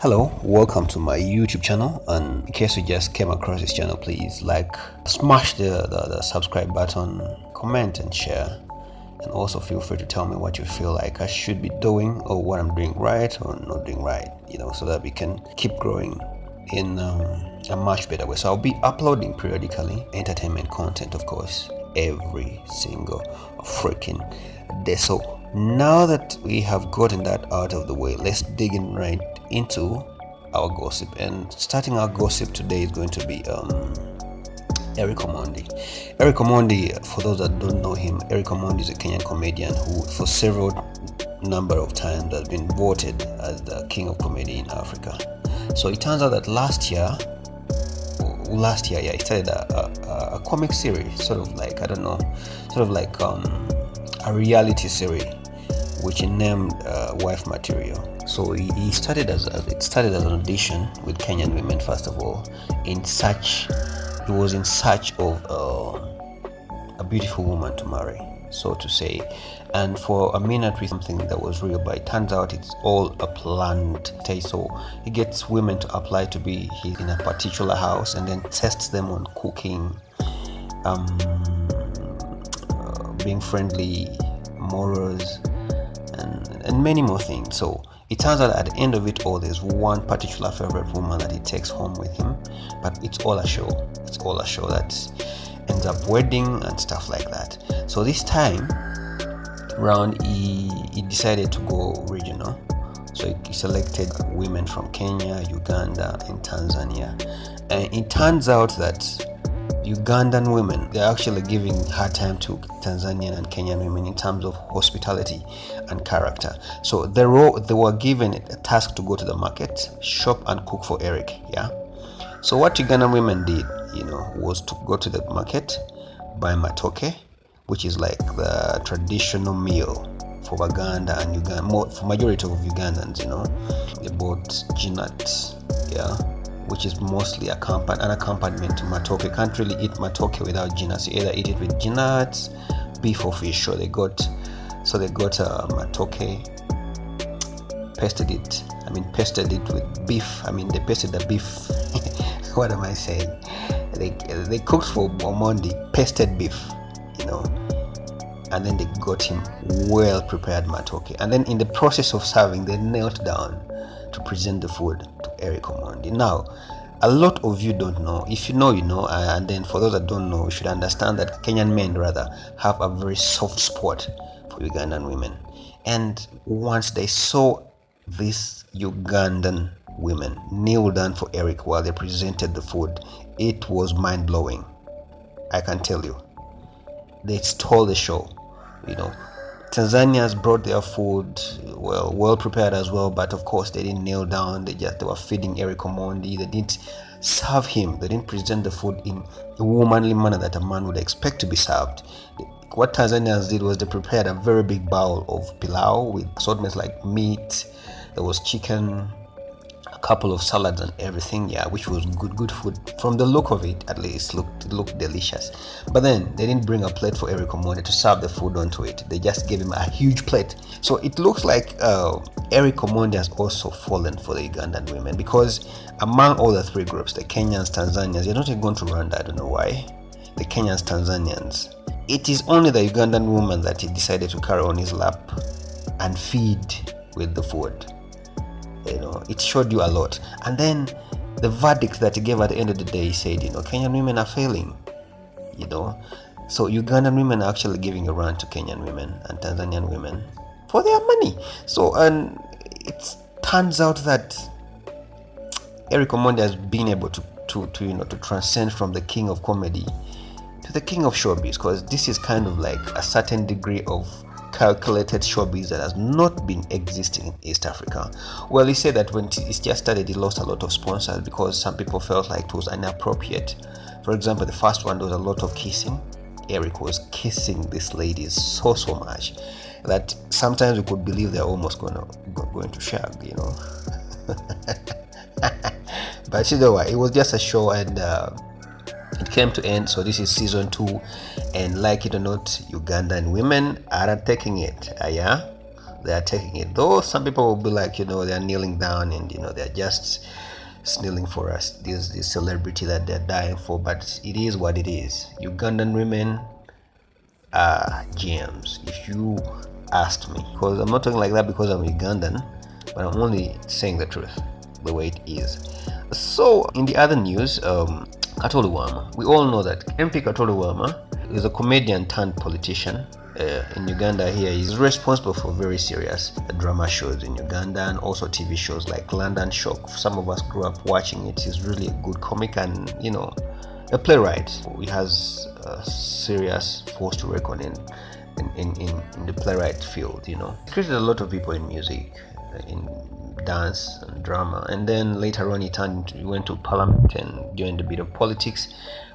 Hello, welcome to my YouTube channel. And in case you just came across this channel, please smash the subscribe button, comment and share. And also feel free to tell me what you feel like I should be doing or what I'm doing right or not doing right, so that we can keep growing in a much better way. So I'll be uploading periodically entertainment content, of course, every single freaking day. So now that we have gotten that out of the way, let's dig in right into our gossip. And starting our gossip today is going to be Eric Omondi. Eric Omondi, for those that don't know him, Eric Omondi is a Kenyan comedian who for several number of times has been voted as the king of comedy in Africa. So it turns out that last year he started a comic series, sort of like a reality series, which he named Wife Material. So it started as an audition with Kenyan women. First of all, he was in search of a beautiful woman to marry, so to say. And for a minute with something that was real, but it turns out it's all a planned stage. So he gets women to apply to be in a particular house and then tests them on cooking, being friendly, morals, and many more things. So it turns out at the end of it all, there's one particular favorite woman that he takes home with him, but it's all a show. It's all a show that ends up wedding and stuff like that. So this time round, he decided to go regional. So he selected women from Kenya, Uganda, and Tanzania. And it turns out that Ugandan women, they're actually giving hard time to Tanzanian and Kenyan women in terms of hospitality and character. So they were given a task to go to the market, shop and cook for Eric. So what Ugandan women did, was to go to the market, buy matoke, which is like the traditional meal for Uganda and Uganda. For majority of Ugandans, they bought ginat, which is mostly an accompaniment to matoke. You can't really eat matoke without ginat. You either eat it with ginat, beef or fish. So they got matoke, pasted it with beef. They pasted the beef. What am I saying? They cooked for Omondi pasted beef, and then they got him well prepared matoke. And then in the process of serving, they knelt down to present the food to Eric Omondi. Now, a lot of you don't know. If you know, you know. And then for those that don't know, you should understand that Kenyan men have a very soft spot for Ugandan women. And once they saw these Ugandan women kneel down for Eric while they presented the food, it was mind-blowing. I can tell you. They stole the show, Tanzanians brought their food well prepared as well, but of course they didn't kneel down. They were feeding Eric Omondi. They didn't serve him. They didn't present the food in a womanly manner that a man would expect to be served. What Tanzanians did was they prepared a very big bowl of pilau with assortments like meat. There was chicken, a couple of salads and everything, which was good food. From the look of it, at least, it looked delicious. But then they didn't bring a plate for Eric Omondi to serve the food onto it. They just gave him a huge plate. So it looks like Eric Omondi has also fallen for the Ugandan women, because among all the three groups, the Kenyans, Tanzanians, they're not even going to Rwanda. I don't know why. The Kenyans, Tanzanians, it is only the Ugandan woman that he decided to carry on his lap and feed with the food. It showed you a lot. And then the verdict that he gave at the end of the day, he said, Kenyan women are failing, So Ugandan women are actually giving a run to Kenyan women and Tanzanian women for their money. So, and it turns out that Eric Omondi has been able to transcend from the king of comedy to the king of showbiz, because this is kind of like a certain degree of calculated showbiz that has not been existing in East Africa. Well, he said that when it just started, he lost a lot of sponsors because some people felt like it was inappropriate. For example, the first one, there was a lot of kissing. Eric was kissing these ladies so much that sometimes we could believe they're almost going to shag, But either way, it was just a show, and it came to end. So this is season 2, and like it or not, Ugandan women are taking it. they are taking it. Though some people will be like, they are kneeling down and they're just kneeling for us, this celebrity that they're dying for. But it is what it is. Ugandan women are gems, if you asked me. Because I'm not talking like that because I'm Ugandan, but I'm only saying the truth, the way it is. So in the other news, Kato Lubwama. We all know that MP Kato Lubwama is a comedian turned politician. In Uganda here, he's responsible for very serious drama shows in Uganda and also TV shows like London Shock. Some of us grew up watching it. He's really a good comic and a playwright. He has a serious force to reckon in the playwright field. He created a lot of people in music, in dance and drama, and then later on he went to parliament and joined a bit of politics,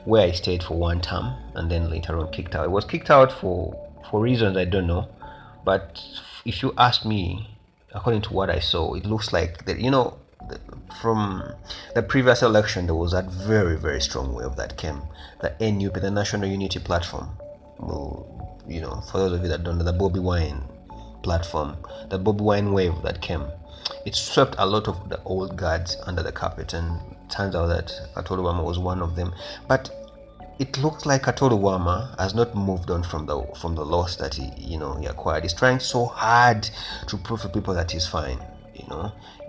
where he stayed for one term and then later on kicked out. He was kicked out for reasons I don't know, but if you ask me, according to what I saw, it looks like that from the previous election there was that very, very strong wave that came, the NUP, the National Unity Platform. Well, for those of you that don't know, the Bobby Wine platform, the Bobby Wine wave that came, it swept a lot of the old guards under the carpet, and it turns out that Kato Lubwama was one of them. But it looks like Kato Lubwama has not moved on from the loss that he acquired. He's trying so hard to prove to people that he's fine.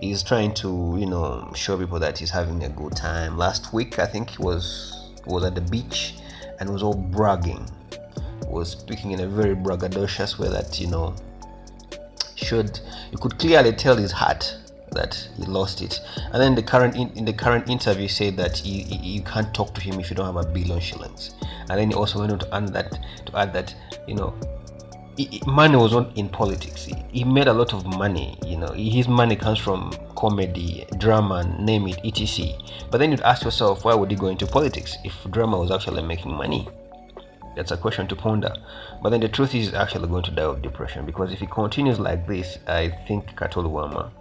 He's trying to show people that he's having a good time. Last week I think he was at the beach and was all bragging. He was speaking in a very braggadocious way that you could clearly tell his heart that he lost it. And then in the current interview he said that you can't talk to him if you don't have $1 billion shillings. And then he also went on to add that money was not in politics. He made a lot of money. His money comes from comedy, drama, name it, etc. But then you'd ask yourself, why would he go into politics if drama was actually making money? That's a question to ponder. But then the truth is, he's actually going to die of depression, because if he continues like this, I think Kato Lubwama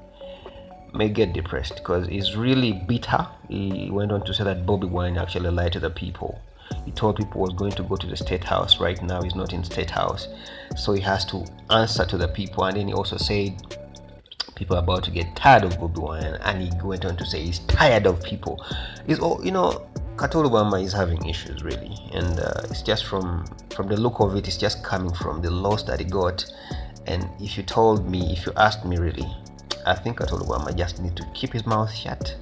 may get depressed, because he's really bitter. He went on to say that Bobby Wine actually lied to the people. He told people he was going to go to the State House. Right now he's not in State House, so he has to answer to the people. And then he also said people are about to get tired of Bobby Wine, and he went on to say he's tired of people. It's all Kato Lubwama is having issues really, and it's just from the look of it, it's just coming from the loss that he got. And if you asked me really, I think Kato Lubwama just need to keep his mouth shut,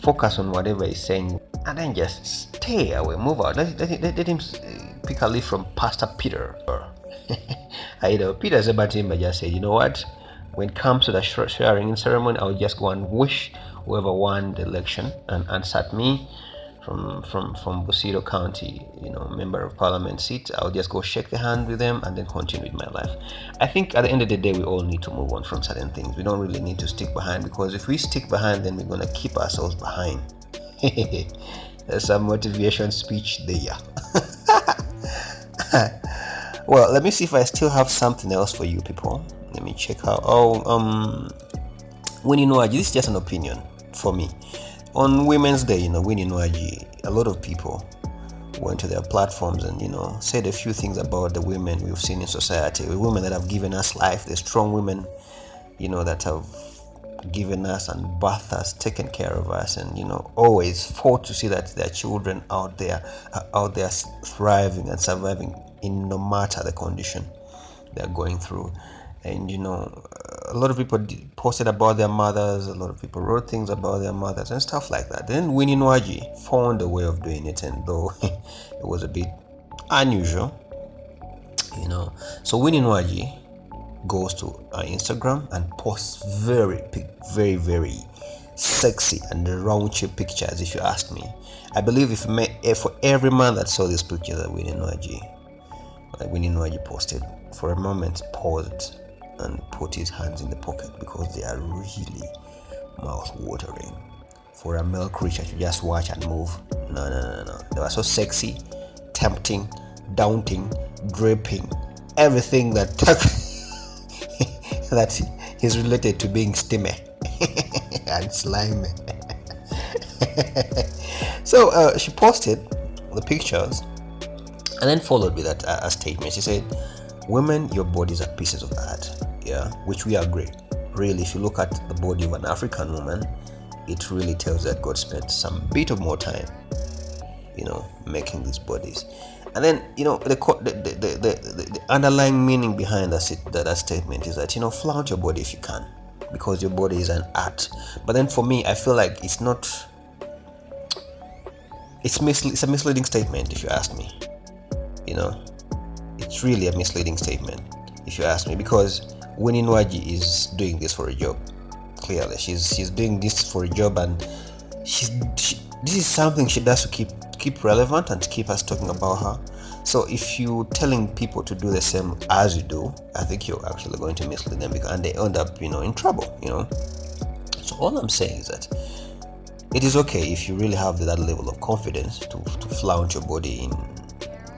focus on whatever he's saying, and then just stay away, move out. Let him pick a leaf from Pastor Peter. Peter Zebatimba just said, what, when it comes to the swearing ceremony, I'll just go and wish whoever won the election and answered me from Busiro County, member of parliament seat. I'll just go shake the hand with them and then continue with my life. I think at the end of the day, we all need to move on from certain things. We don't really need to stick behind, because if we stick behind, then we're going to keep ourselves behind. There's a motivation speech there. Well, let me see if I still have something else for you people. Let me check out. Winnie Nwagi, this is just an opinion for me. On Women's Day, Winnie Nwagi, a lot of people went to their platforms and said a few things about the women we've seen in society, the women that have given us life, the strong women that have given us and birthed us, taken care of us, and always fought to see that their children out there thriving and surviving in no matter the condition they're going through. And a lot of people posted about their mothers, a lot of people wrote things about their mothers and stuff like that. Then Winnie Nwagi found a way of doing it, and though it was a bit unusual, so Winnie Nwagi goes to her Instagram and posts very, very sexy and raunchy pictures, if you ask me. I believe for every man that saw these pictures that Winnie Nwagi posted, for a moment paused and put his hands in the pocket, because they are really mouth-watering. For a male creature to just watch and move, no. They were so sexy, tempting, daunting, draping, everything that that is related to being steamy and slimy. So she posted the pictures and then followed with a statement. She said, "Women, your bodies are pieces of art. yeah, which we agree. Really, if you look at the body of an African woman, it really tells that God spent some bit of more time, making these bodies. And then, the underlying meaning behind that statement is that, flaunt your body if you can, because your body is an art. But then for me, I feel like it's a misleading statement, if you ask me. It's really a misleading statement, if you ask me, because Winnie Nwagi is doing this for a job. Clearly, she's doing this for a job, and this is something she does to keep relevant and to keep us talking about her. So if you're telling people to do the same as you do, I think you're actually going to mislead them, and they end up, in trouble. So all I'm saying is that it is okay if you really have that level of confidence to flaunt your body in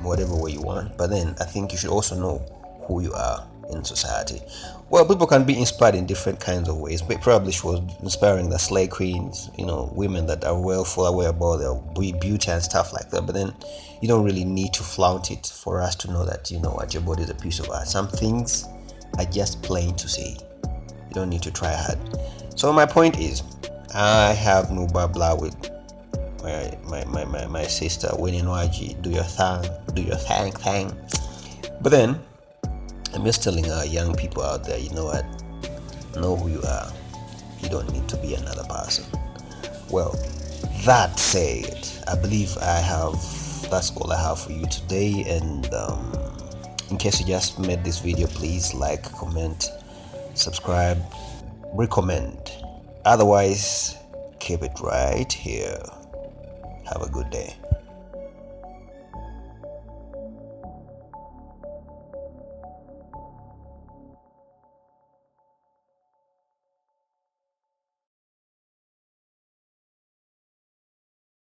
whatever way you want, but then I think you should also know who you are in society. Well, people can be inspired in different kinds of ways, but probably she was inspiring the slay queens, women that are well full aware about their beauty and stuff like that. But then you don't really need to flaunt it for us to know that what your body is a piece of art. Some things are just plain to say. You don't need to try hard. So my point is, I have no blah blah with my sister Winnie Nwagi. Do your thing. But then I'm just telling our young people out there, what? Know who you are. You don't need to be another person. Well, that said, I believe that's all I have for you today. And in case you just made this video, please like, comment, subscribe, recommend. Otherwise, keep it right here. Have a good day.